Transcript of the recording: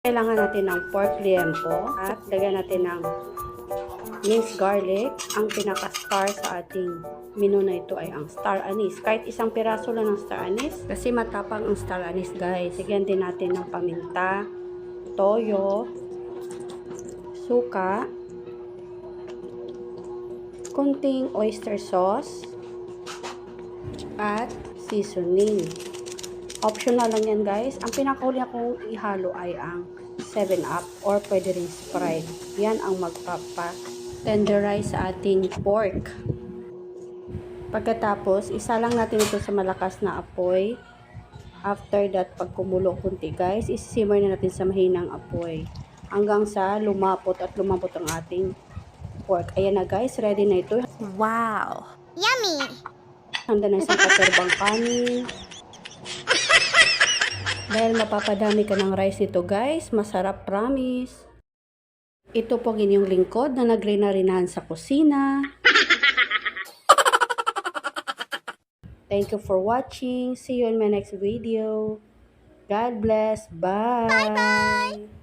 Kailangan natin ng pork liempo at lagyan natin ng minced garlic. Ang pinaka-star sa ating menu na ito ay ang star anise. Kahit isang piraso lang ng star anise kasi matapang ang star anise, guys. Lagyan din natin ng paminta, toyo, suka, kunting oyster sauce, at seasoning. Optional lang yan, guys. Ang pinakahuli akong ihalo ay ang 7-Up or pwede rin Sprite. Yan ang magpapa-tenderize sa ating pork. Pagkatapos, isa lang natin ito sa malakas na apoy. After that, pag kumulo kunti, guys, isisimmer na natin sa mahinang apoy. Hanggang sa lumapot at lumambot ang ating pork. Ayan na, guys. Ready na ito. Wow! Yummy! Handa na isang katerbang kanin. Dahil mapapadami ka ng rice ito, guys. Masarap, promise. Ito po ang inyong lingkod na nagre-narinahan sa kusina. Thank you for watching. See you in my next video. God bless. Bye! Bye-bye!